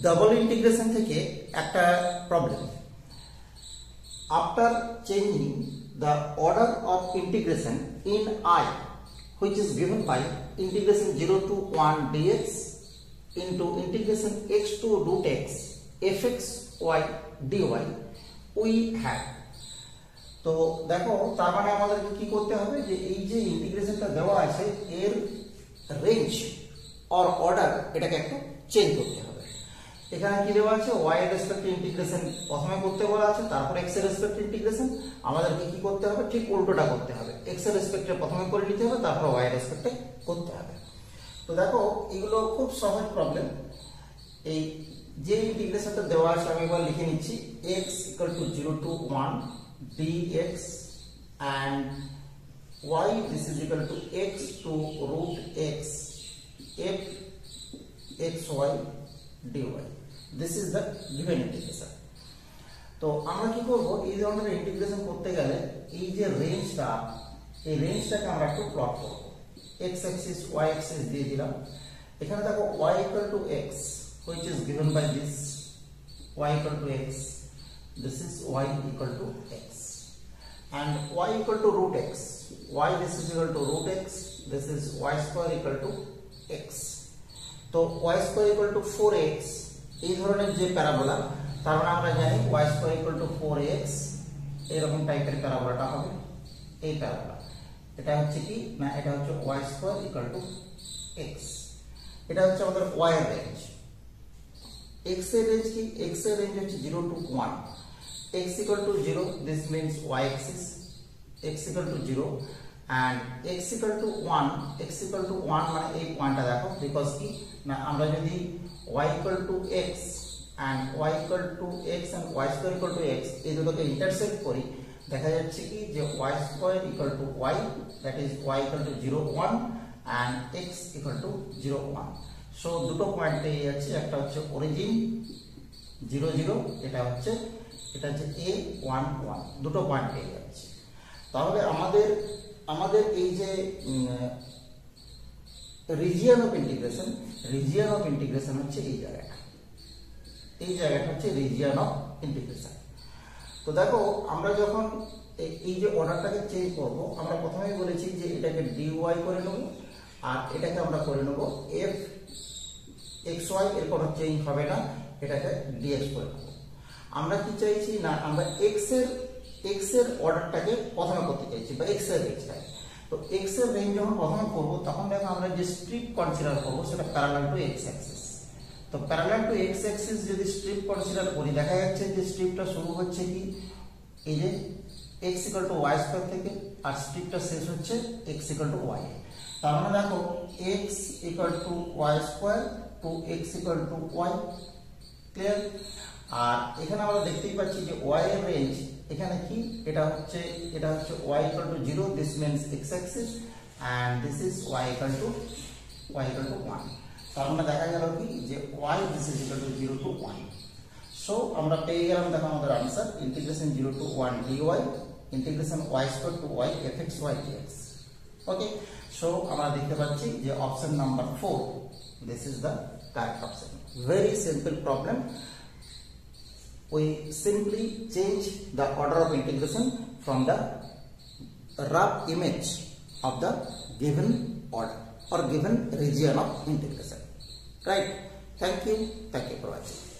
Double integration থেকে একটা problem. After changing the order of integration in I, which is given by integration 0 to 1 dx into integration x to root x fx y dy we have। তো দেখো তার মানে আমাদেরকে কি করতে হবে যে এই যে ইন্টিগ্রেশনটা দেওয়া আছে এর রেঞ্জ অর অর্ডার এটাকে একটু চেঞ্জ করতে হবে। এখানে কি দেওয়া আছে y এর রেসপেক্টে ইন্টিগ্রেশন প্রথমে করতে বলা আছে, তারপর x এর রেসপেক্টে ইন্টিগ্রেশন আমাদেরকে কি করতে হবে ঠিক উল্টোটা করতে হবে, x এর রেসপেক্টে প্রথমে করে নিতে হবে তারপর y এর রেসপেক্টে করতে হবে। তো দেখো এগুলো খুব সহজ প্রবলেম। এই যে ইন্টিগ্রেশনটা দেওয়া আছে আমি একবার লিখে নিচ্ছি x = 0 to 1 dx and y this is equal to x to root x f xy dy. This is the given integration. তো আমরা কি করব এই ধরনের ইন্টিগ্রেশন করতে গেলে এই যে রেঞ্জটা এই রেঞ্জটাকে আমরা একটু প্লট করব। x axis y axis দিয়ে দিলাম। এখানে দেখো y = x which is given by this y = x, this is y = x and y = root x, y this is equal to root x, this is y square = x. তো y square = 4x এই ধরনের যে parabola তার মানে আমরা জানি y square = 4x এরকম টাইপের প্যারাবোলাটা হবে এই প্যারাবোলা। এটা হচ্ছে কি না এটা হচ্ছে y square = x, এটা হচ্ছে আমাদের y এর রেঞ্জ। x এর রেঞ্জ কি x এর রেঞ্জ হচ্ছে 0 to 1, x = 0 this means y axis x = 0 and x = 1, x = 1 মানে এই পয়েন্টটা দেখো বিকজ কি না আমরা যদি y = x and y = x and y square = x এই দুটোকে ইন্টারসেক্ট করি দেখা যাচ্ছে কি যে y square = y that is y = 0 1 and x = 0 1। So দুটো পয়েন্ট পেয়ে যাচ্ছে, একটা হচ্ছে অরিজিন 0 0 এটা হচ্ছে a 1 1 দুটো পয়েন্ট পেয়ে যাচ্ছে। তাহলে আমাদের এই যে রিজিয়ন অফ ইন্টিগ্রেশন হচ্ছে এই জায়গাটা হচ্ছে রিজিয়ন অফ ইন্টিগ্রেশন। তো দেখো আমরা যখন এই যে অর্ডারটাকে চেঞ্জ করব আমরা প্রথমেই বলেছি যে এটাকে dy করে নেব আর এটাকে আমরা করে নেব f xy, এর কোনো চেঞ্জ হবে না, এটাকে dx করে নেব। আমরা কি চাইছি না আমরা x এর অর্ডারটাকে প্রথমে করতে চাইছি বা x এর রেঞ্জটাকে। তো x এর রেঞ্জ যখন প্রথমে করব তখন দেখো আমরা যে স্ট্রিপ কনসিডার করব সেটা প্যারালাল টু x অ্যাক্সিস। তো প্যারালাল টু x অ্যাক্সিস যদি স্ট্রিপ কনসিডার করি দেখা যাচ্ছে যে স্ট্রিপটা শুরু হচ্ছে কি এই যে x = y² থেকে আর স্ট্রিপটা শেষ হচ্ছে x = y। তার মানে দেখো x = y² to x = y clear. আর এখানে আমরা দেখতেই পাচ্ছি যে y এর রেঞ্জ এখানে কি এটা হচ্ছে y = 0 this means x axis and this is y = 1। তার মানে দেখা গেল কি যে y this is equal to 0 to 1। So আমরা পেয়ে গেলাম দেখো আমাদের answer integration 0 to 1 dy integration y square to y fx y dx। Okay, so আমরা দেখতে পাচ্ছি যে option number 4 this is the correct option। very simple problem, we simply change the order of integration from the rough image of the given order or given region of integration, right? Thank you for watching.